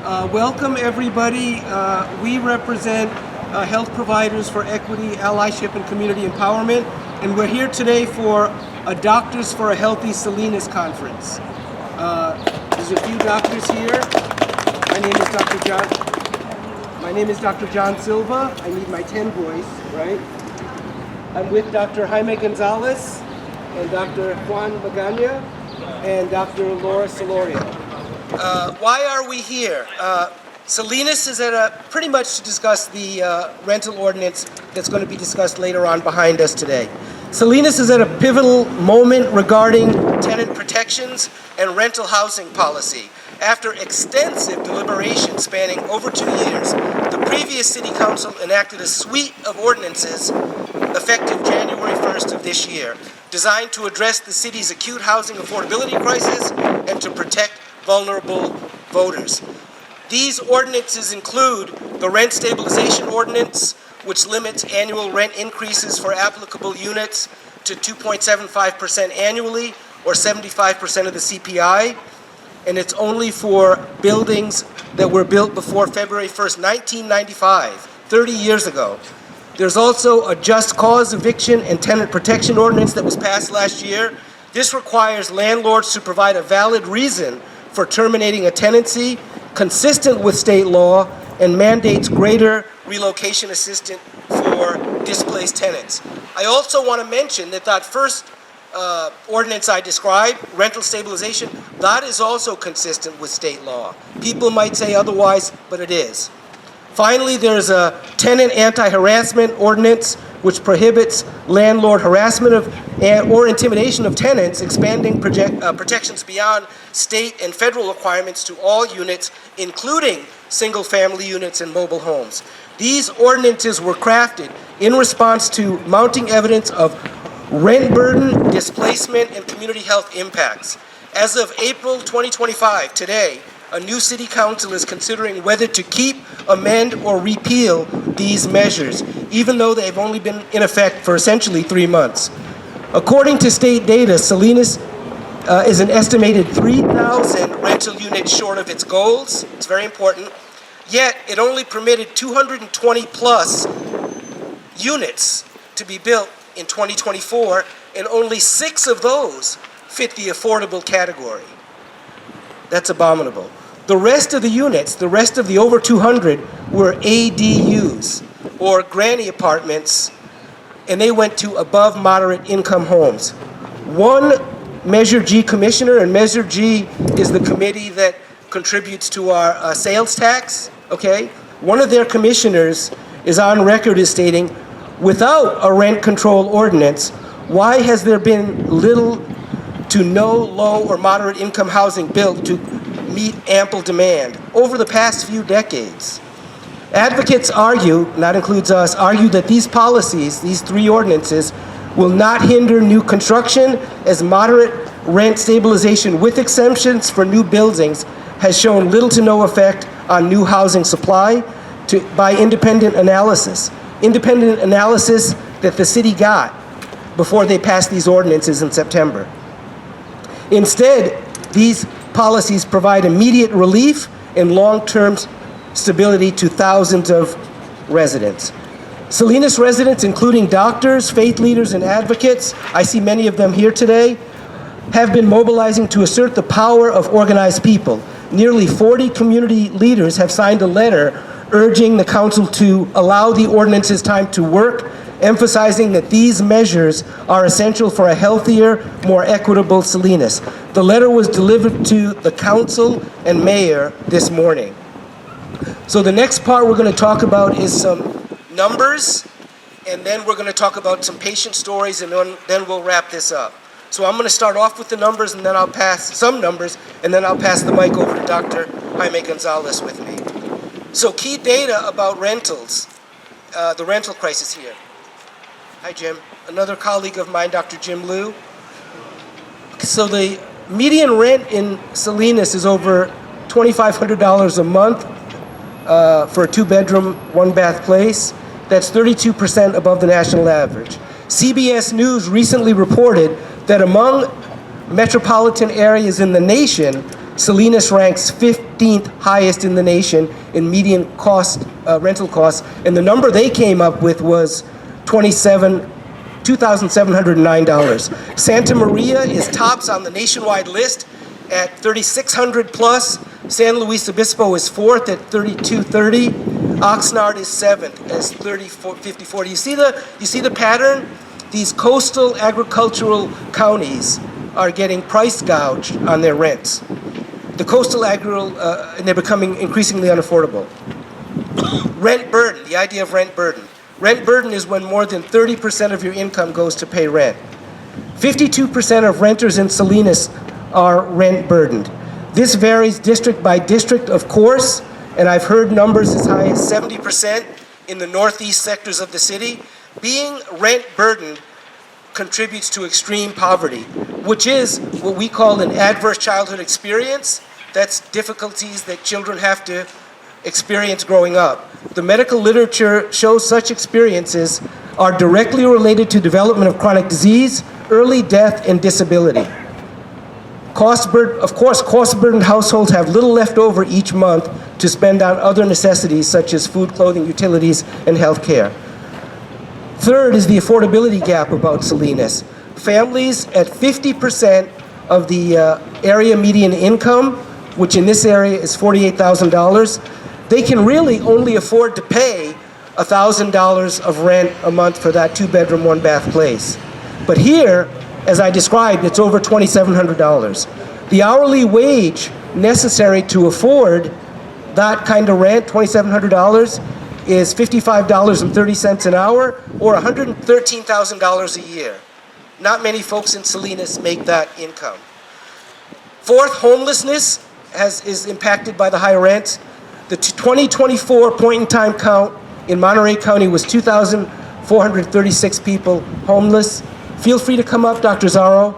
Welcome, everybody. We represent health providers for equity, allyship, and community empowerment, and we're here today for a Doctors for a Healthy Salinas conference. There's a few doctors here. My name is Dr. John Silva. I need my 10 voice, right? I'm with Dr. Jaime Gonzalez and Dr. Juan Magana and Dr. Laura Solorio. Why are we here? Salinas is pretty much to discuss the rental ordinance that's going to be discussed later on behind us today. Salinas is at a pivotal moment regarding tenant protections and rental housing policy. After extensive deliberation spanning over 2 years, the previous City Council enacted a suite of ordinances effective January 1st of this year, designed to address the city's acute housing affordability crisis and to protect vulnerable voters. These ordinances include the Rent Stabilization Ordinance, which limits annual rent increases for applicable units to 2.75% annually, or 75% of the CPI, and it's only for buildings that were built before February 1st, 1995, 30 years ago. There's also a just cause eviction and tenant protection ordinance that was passed last year. This requires landlords to provide a valid reason for terminating a tenancy consistent with state law and mandates greater relocation assistance for displaced tenants. I also want to mention that first ordinance I described, rental stabilization, that is also consistent with state law. People might say otherwise, but it is. Finally, there's a tenant anti-harassment ordinance which prohibits landlord harassment or intimidation of tenants, expanding protections beyond state and federal requirements to all units, including single-family units and mobile homes. These ordinances were crafted in response to mounting evidence of rent burden, displacement, and community health impacts. As of April 2025, today, a new city council is considering whether to keep, amend, or repeal these measures, even though they've only been in effect for essentially 3 months. According to state data, Salinas is an estimated 3,000 rental units short of its goals. It's very important. Yet, it only permitted 220 plus units to be built in 2024, and only 6 of those fit the affordable category. That's abominable. The rest of the units, the rest of the over 200, were ADUs, or granny apartments, and they went to above moderate income homes. One Measure G commissioner, and Measure G is the committee that contributes to our sales tax, okay? One of their commissioners is on record as stating, without a rent control ordinance, why has there been little to no low or moderate income housing built to meet ample demand over the past few decades? Advocates argue, and that includes us, argue that these policies, these 3 ordinances, will not hinder new construction, as moderate rent stabilization with exemptions for new buildings has shown little to no effect on new housing supply by independent analysis. Independent analysis that the city got before they passed these ordinances in September. Instead, these policies provide immediate relief and long-term stability to thousands of residents. Salinas residents, including doctors, faith leaders, and advocates, I see many of them here today, have been mobilizing to assert the power of organized people. Nearly 40 community leaders have signed a letter urging the council to allow the ordinances time to work, emphasizing that these measures are essential for a healthier, more equitable Salinas. The letter was delivered to the council and mayor this morning. So the next part we're going to talk about is some numbers, and then we're going to talk about some patient stories, and then we'll wrap this up. So I'm going to start off with the numbers, and then I'll pass some numbers, and then I'll pass the mic over to Dr. Jaime Gonzalez with me. So key data about rentals, the rental crisis here. Hi, Jim. Another colleague of mine, Dr. Jim Liu. So the median rent in Salinas is over $2,500 a month for a 2-bedroom, 1-bath place. That's 32% above the national average. CBS News recently reported that among metropolitan areas in the nation, Salinas ranks 15th highest in the nation in median cost, rental costs, and the number they came up with was $2,709. Santa Maria is tops on the nationwide list at $3,600 plus. San Luis Obispo is fourth at $3,230. Oxnard is seventh as $3,454. You see the pattern? These coastal agricultural counties are getting price gouged on their rents. The coastal and they're becoming increasingly unaffordable. Rent burden, the idea of rent burden. Rent burden is when more than 30% of your income goes to pay rent. 52% of renters in Salinas are rent burdened. This varies district by district, of course, and I've heard numbers as high as 70% in the northeast sectors of the city. Being rent burdened contributes to extreme poverty, which is what we call an adverse childhood experience. That's difficulties that children have to experience growing up. The medical literature shows such experiences are directly related to development of chronic disease, early death, and disability. Cost-burdened households have little left over each month to spend on other necessities such as food, clothing, utilities, and health care. Third is the affordability gap about Salinas. Families at 50% of the area median income, which in this area is $48,000, they can really only afford to pay $1,000 of rent a month for that 2-bedroom, 1-bath place. But here, as I described, it's over $2,700. The hourly wage necessary to afford that kind of rent, $2,700, is $55.30 an hour, or $113,000 a year. Not many folks in Salinas make that income. Fourth, homelessness is impacted by the high rent. The 2024 point-in-time count in Monterey County was 2,436 people homeless. Feel free to come up, Dr. Zaro.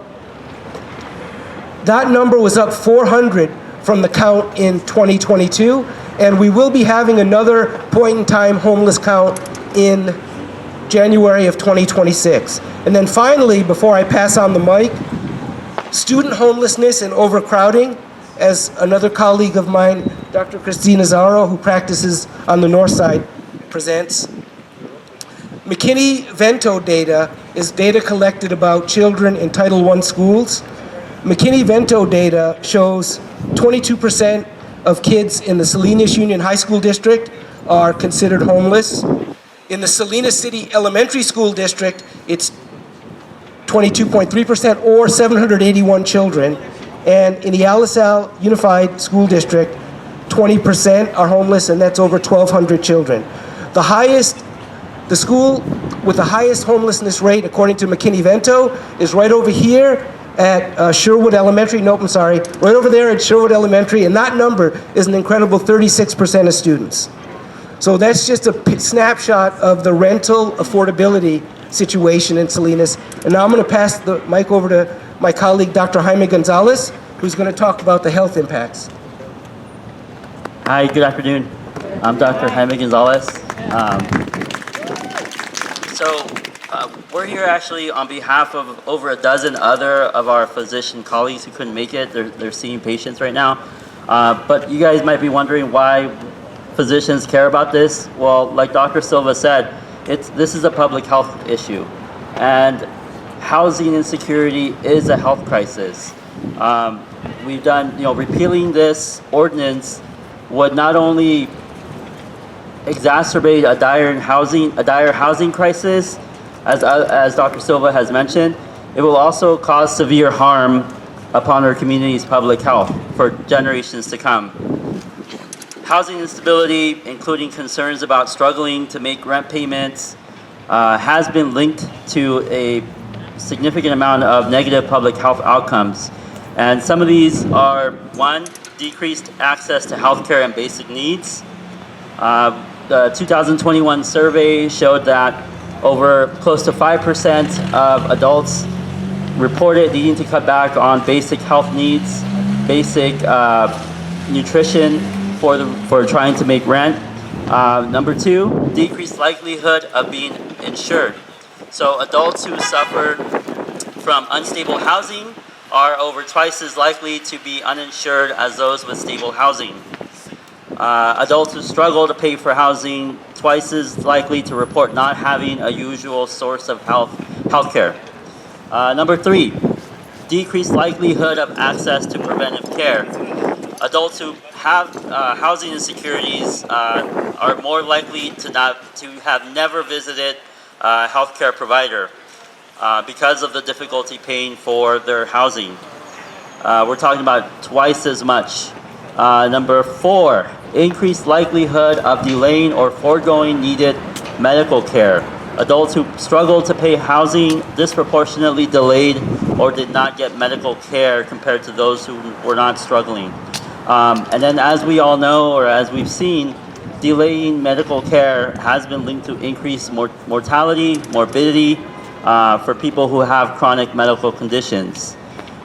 That number was up 400 from the count in 2022, and we will be having another point-in-time homeless count in January of 2026. And then finally, before I pass on the mic, student homelessness and overcrowding, as another colleague of mine, Dr. Christina Zaro, who practices on the north side, presents. McKinney-Vento data is data collected about children in Title I schools. McKinney-Vento data shows 22% of kids in the Salinas Union High School District are considered homeless. In the Salinas City Elementary School District, it's 22.3%, or 781 children. And in the Alisal Unified School District, 20% are homeless, and that's over 1,200 children. The school with the highest homelessness rate, according to McKinney-Vento, is right over here at Sherwood Elementary. Nope, I'm sorry. Right over there at Sherwood Elementary, and that number is an incredible 36% of students. So that's just a snapshot of the rental affordability situation in Salinas. And now I'm going to pass the mic over to my colleague, Dr. Jaime Gonzalez, who's going to talk about the health impacts. Hi, good afternoon. I'm Dr. Jaime Gonzalez. We're here actually on behalf of over a dozen other of our physician colleagues who couldn't make it. They're seeing patients right now. But you guys might be wondering why physicians care about this. Well, like Dr. Silva said, this is a public health issue. And housing insecurity is a health crisis. We've done, repealing this ordinance would not only exacerbate a dire housing crisis, as Dr. Silva has mentioned, it will also cause severe harm upon our community's public health for generations to come. Housing instability, including concerns about struggling to make rent payments, has been linked to a significant amount of negative public health outcomes. And some of these are, one, decreased access to healthcare and basic needs. The 2021 survey showed that over close to 5% of adults reported needing to cut back on basic health needs, basic nutrition for trying to make rent. Number two, decreased likelihood of being insured. So adults who suffered from unstable housing are over twice as likely to be uninsured as those with stable housing. Adults who struggle to pay for housing twice as likely to report not having a usual source of health care. Number 3, decreased likelihood of access to preventive care. Adults who have housing insecurities are more likely to have never visited a healthcare provider because of the difficulty paying for their housing. We're talking about twice as much. Number 4, increased likelihood of delaying or foregoing needed medical care. Adults who struggle to pay housing disproportionately delayed or did not get medical care compared to those who were not struggling. And then, as we all know, or as we've seen, delaying medical care has been linked to increased mortality, morbidity for people who have chronic medical conditions.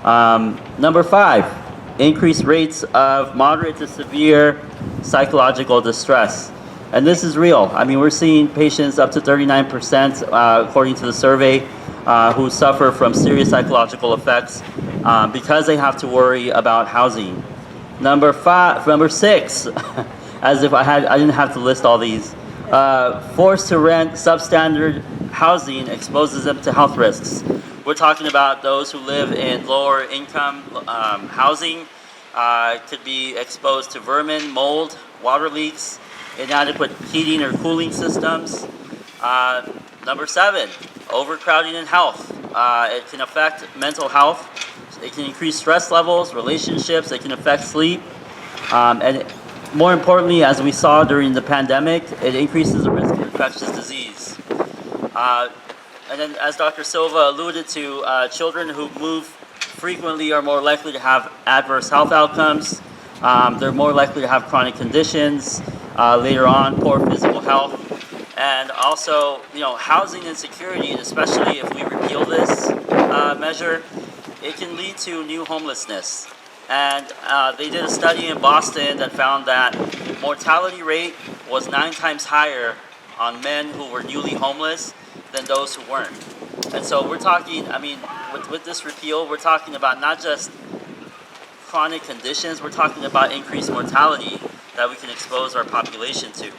Number 5, increased rates of moderate to severe psychological distress. And this is real. I mean, we're seeing patients up to 39%, according to the survey, who suffer from serious psychological effects because they have to worry about housing. Number 6, as if I didn't have to list all these. Forced to rent substandard housing exposes them to health risks. We're talking about those who live in lower income housing, could be exposed to vermin, mold, water leaks, inadequate heating or cooling systems. Number 7, overcrowding in health. It can affect mental health. It can increase stress levels, relationships. It can affect sleep. And more importantly, as we saw during the pandemic, it increases the risk of infectious disease. And then, as Dr. Silva alluded to, children who move frequently are more likely to have adverse health outcomes. They're more likely to have chronic conditions, later on, poor physical health. And also, housing insecurity, especially if we repeal this measure, it can lead to new homelessness. And they did a study in Boston that found that mortality rate was 9 times higher on men who were newly homeless than those who weren't. And so we're talking, with this repeal, we're talking about not just chronic conditions, we're talking about increased mortality that we can expose our population to.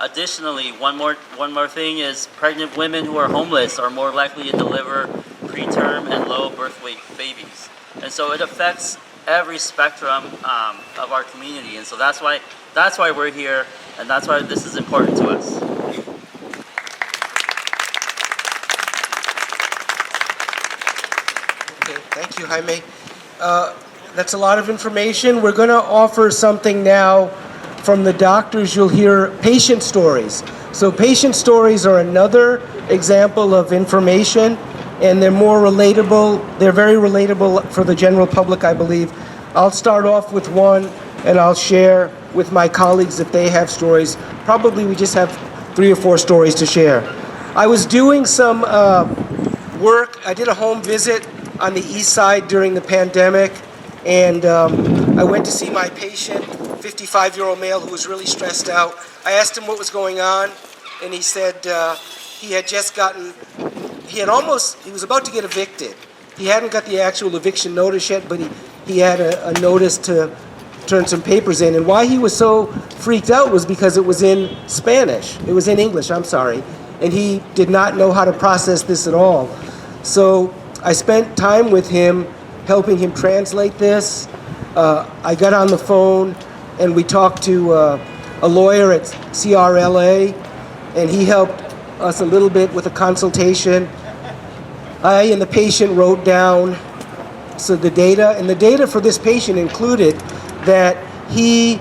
Additionally, one more thing is pregnant women who are homeless are more likely to deliver preterm and low birth weight babies. And so it affects every spectrum of our community. And so that's why we're here, and that's why this is important to us. Okay, thank you, Jaime. That's a lot of information. We're going to offer something now from the doctors. You'll hear patient stories. So patient stories are another example of information, and they're more relatable. They're very relatable for the general public, I believe. I'll start off with one, and I'll share with my colleagues if they have stories. Probably we just have 3 or 4 stories to share. I was doing some work. I did a home visit on the east side during the pandemic, and I went to see my patient, 55-year-old male who was really stressed out. I asked him what was going on, and he said he was about to get evicted. He hadn't got the actual eviction notice yet, but he had a notice to turn some papers in. And why he was so freaked out was because it was in Spanish. It was in English, I'm sorry. And he did not know how to process this at all. So I spent time with him, helping him translate this. I got on the phone and we talked to a lawyer at CRLA, and he helped us a little bit with a consultation. I and the patient wrote down the data, and the data for this patient included that he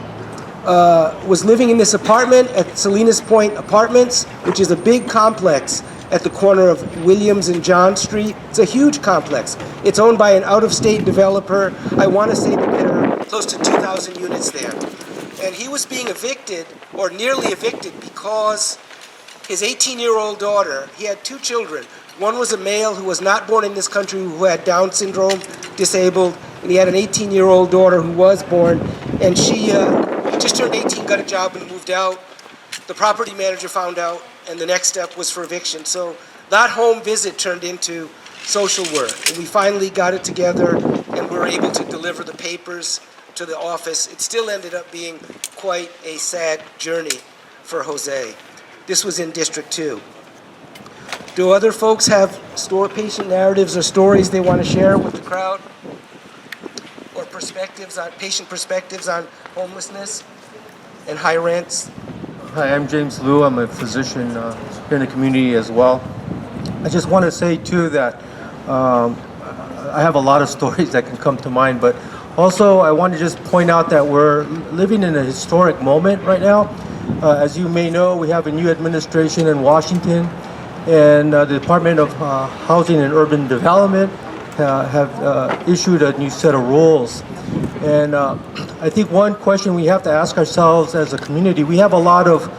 was living in this apartment at Salinas Point Apartments, which is a big complex at the corner of Williams and John Street. It's a huge complex. It's owned by an out-of-state developer. I want to say that there are close to 2,000 units there. And he was being evicted, or nearly evicted, because his 18-year-old daughter, he had 2 children. One was a male who was not born in this country, who had Down syndrome, disabled, and he had an 18-year-old daughter who was born, and he just turned 18, got a job, and moved out. The property manager found out, and the next step was for eviction. So that home visit turned into social work. And we finally got it together and we were able to deliver the papers to the office. It still ended up being quite a sad journey for Jose. This was in District 2. Do other folks have patient narratives or stories they want to share with the crowd? Or patient perspectives on homelessness and high rents? Hi, I'm James Liu. I'm a physician here in the community as well. I just want to say too that I have a lot of stories that can come to mind, but also I want to just point out that we're living in a historic moment right now. As you may know, we have a new administration in Washington, and the Department of Housing and Urban Development have issued a new set of rules. And I think one question we have to ask ourselves as a community, we have a lot of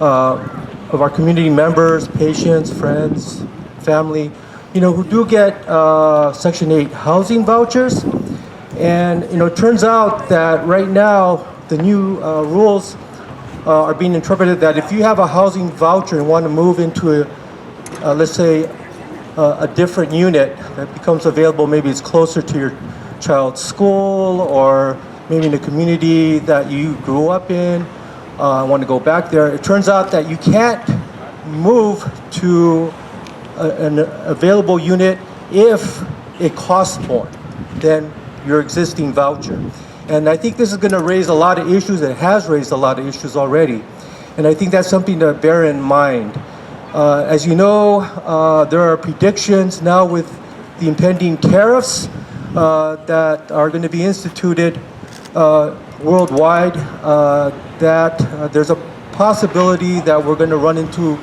our community members, patients, friends, family, who do get Section 8 housing vouchers. And, it turns out that right now the new rules are being interpreted that if you have a housing voucher and want to move into let's say, a different unit that becomes available, maybe it's closer to your child's school or maybe in a community that you grew up in, want to go back there. It turns out that you can't move to an available unit if it costs more than your existing voucher. And I think this is going to raise a lot of issues. It has raised a lot of issues already. And I think that's something to bear in mind. As you know, there are predictions now with the impending tariffs that are going to be instituted worldwide, that there's a possibility that we're going to run into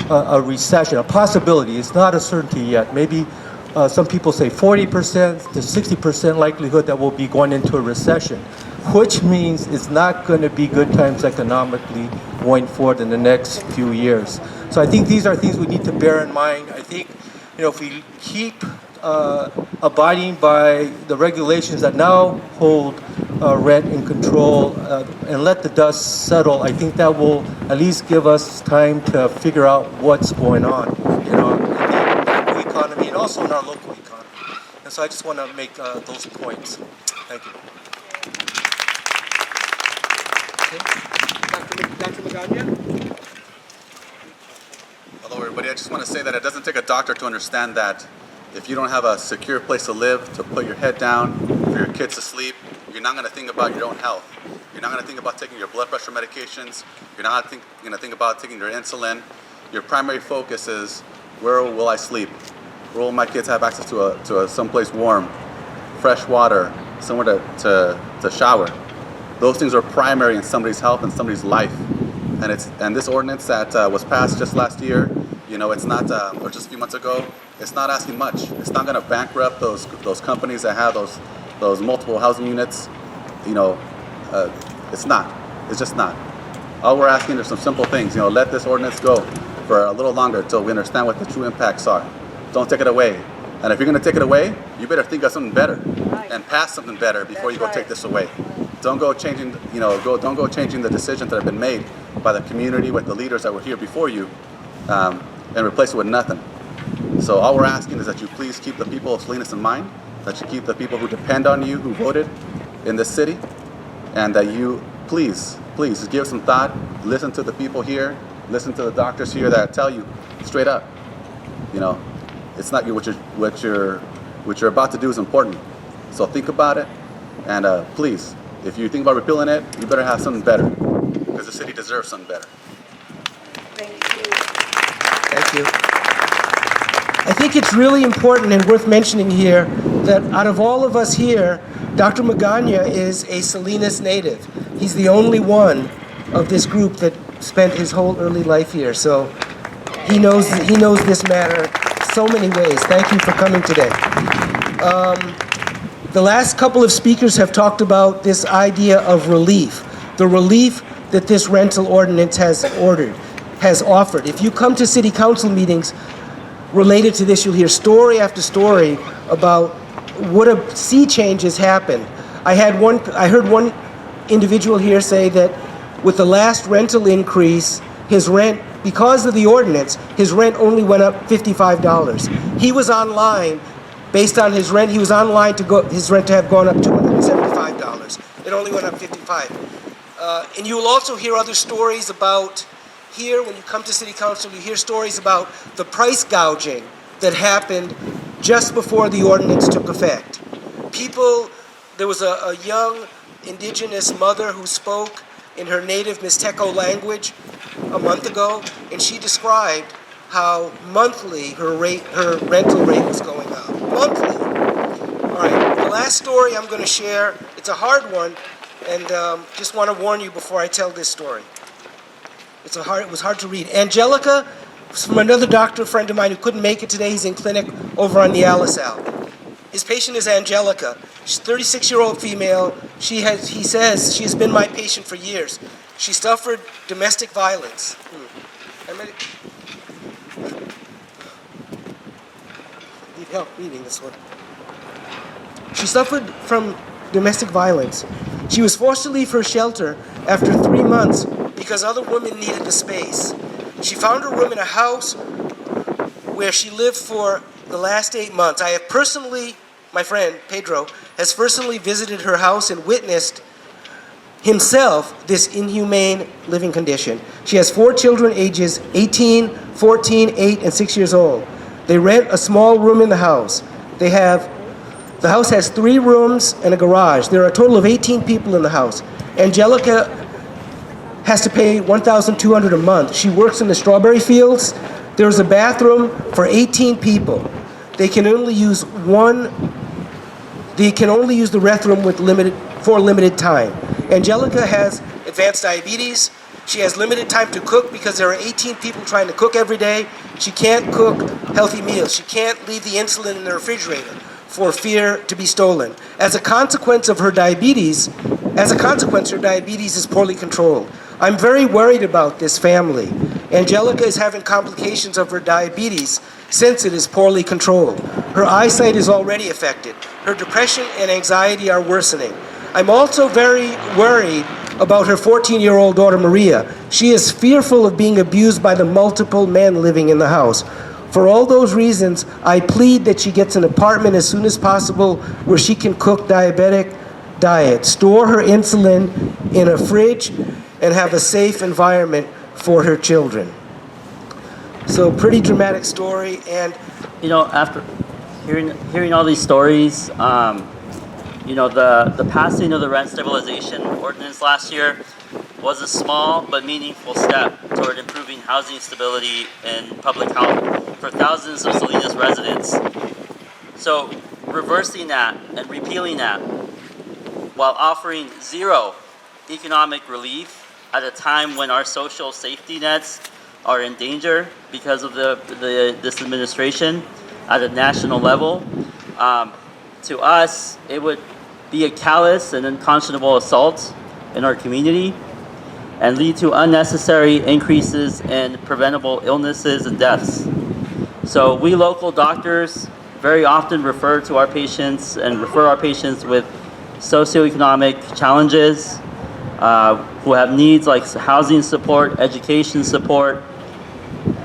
a recession. A possibility. It's not a certainty yet. Maybe some people say 40% to 60% likelihood that we'll be going into a recession, which means it's not going to be good times economically going forward in the next few years. So I think these are things we need to bear in mind. I think, if we keep abiding by the regulations that now hold rent in control and let the dust settle, I think that will at least give us time to figure out what's going on, in the macro economy and also in our local economy. And so I just want to make those points. Thank you. Okay. Dr. Magana? Hello, everybody. I just want to say that it doesn't take a doctor to understand that if you don't have a secure place to live, to put your head down, for your kids to sleep, you're not going to think about your own health. You're not going to think about taking your blood pressure medications. You're not going to think about taking your insulin. Your primary focus is, where will I sleep? Where will my kids have access to someplace warm, fresh water, somewhere to shower? Those things are primary in somebody's health and somebody's life. And this ordinance that was passed just last year, it's not, or just a few months ago, it's not asking much. It's not going to bankrupt those companies that have those multiple housing units. It's not. It's just not. All we're asking are some simple things. Let this ordinance go for a little longer until we understand what the true impacts are. Don't take it away. And if you're going to take it away, you better think of something better and pass something better before you go take this away. Don't go changing, don't go changing the decisions that have been made by the community with the leaders that were here before you, and replace it with nothing. So all we're asking is that you please keep the people of Salinas in mind, that you keep the people who depend on you, who voted in this city, and that you please give some thought, listen to the people here, listen to the doctors here that tell you straight up, it's not what you're about to do is important. So think about it, and please, if you think about repealing it, you better have something better, because the city deserves something better. Thank you. I think it's really important and worth mentioning here that out of all of us here, Dr. Magana is a Salinas native. He's the only one of this group that spent his whole early life here. So he knows this matter so many ways. Thank you for coming today. The last couple of speakers have talked about this idea of relief, the relief that this rental ordinance has offered. If you come to city council meetings related to this, you'll hear story after story about what a sea change has happened. I heard one individual here say that with the last rental increase, his rent, because of the ordinance, his rent only went up $55. He was online based on his rent. He was online to go his rent to have gone up $275. It only went up $55. And you will also hear other stories about here, when you come to City Council, you hear stories about the price gouging that happened just before the ordinance took effect. There was a young indigenous mother who spoke in her native Mixteco language a month ago, and she described how monthly her rental rate was going up. Monthly. All right, the last story I'm going to share, it's a hard one, and just want to warn you before I tell this story. It was hard to read. Angelica, from another doctor friend of mine who couldn't make it today. He's in clinic over on the Alisal. His patient is Angelica. She's a 36-year-old female. He says she has been my patient for years. She suffered domestic violence. Need help reading this one. She suffered from domestic violence. She was forced to leave her shelter after 3 months because other women needed the space. She found a room in a house where she lived for the last 8 months. I have personally, my friend Pedro, has personally visited her house and witnessed himself this inhumane living condition. She has 4 children ages 18, 14, 8, and 6 years old. They rent a small room in the house. The house has 3 rooms and a garage. There are a total of 18 people in the house. Angelica has to pay $1,200 a month. She works in the strawberry fields. There's a bathroom for 18 people. They can only use the restroom for limited time. Angelica has advanced diabetes. She has limited time to cook because there are 18 people trying to cook every day. She can't cook healthy meals. She can't leave the insulin in the refrigerator for fear to be stolen. As a consequence, her diabetes is poorly controlled. I'm very worried about this family. Angelica is having complications of her diabetes since it is poorly controlled. Her eyesight is already affected. Her depression and anxiety are worsening. I'm also very worried about her 14-year-old daughter, Maria. She is fearful of being abused by the multiple men living in the house. For all those reasons, I plead that she gets an apartment as soon as possible where she can cook diabetic diet, store her insulin in a fridge, and have a safe environment for her children. So pretty dramatic story. And after hearing all these stories, the passing of the rent stabilization ordinance last year was a small but meaningful step toward improving housing stability and public health for thousands of Salinas residents. So reversing that and repealing that while offering zero economic relief at a time when our social safety nets are in danger because of this administration at a national level, to us, it would be a callous and unconscionable assault in our community and lead to unnecessary increases in preventable illnesses and deaths. So we local doctors very often refer our patients with socioeconomic challenges, who have needs like housing support, education support,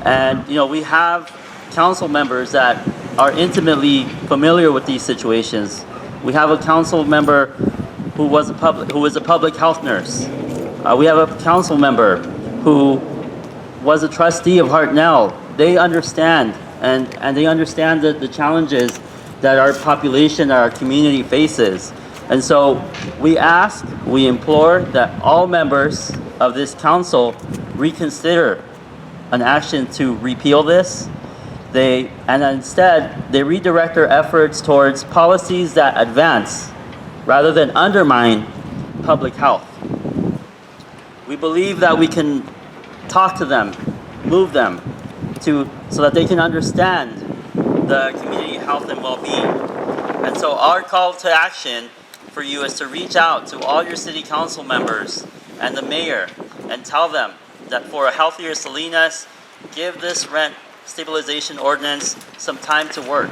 and we have council members that are intimately familiar with these situations. We have a council member who is a public health nurse. We have a council member who was a trustee of Hartnell. They understand and they understand the challenges that our population, our community faces. And so we implore that all members of this council reconsider an action to repeal this. Instead, they redirect their efforts towards policies that advance rather than undermine public health. We believe that we can talk to them, move them so that they can understand the community health and well-being. And so our call to action for you is to reach out to all your city council members and the mayor and tell them that for a healthier Salinas, give this rent stabilization ordinance some time to work.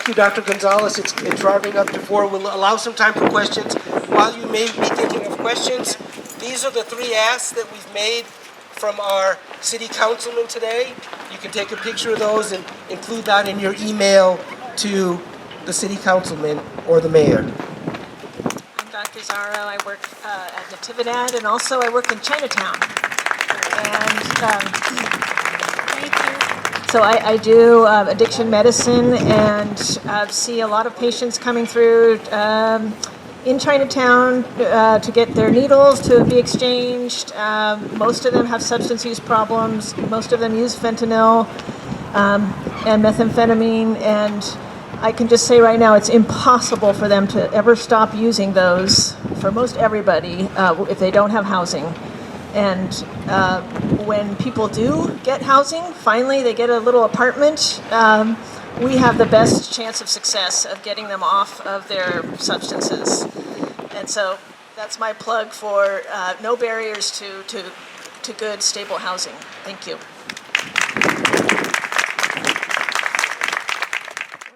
thank you, Dr. Gonzalez. It's driving up to 4. We'll allow some time for questions. While you may be thinking of questions, These are the 3 asks that we've made from our city councilman today. You can take a picture of those and include that in your email to the city councilman or the mayor. I'm Dr. Zaro. I work at Natividad, and also I work in Chinatown. And so I do addiction medicine and see a lot of patients coming through in Chinatown to get their needles to be exchanged. Most of them have substance use problems. Most of them use fentanyl and methamphetamine, and I can just say right now it's impossible for them to ever stop using those, for most everybody, if they don't have housing. And when people do get housing, finally they get a little apartment, we have the best chance of success of getting them off of their substances. And so that's my plug for no barriers to good, stable housing. Thank you.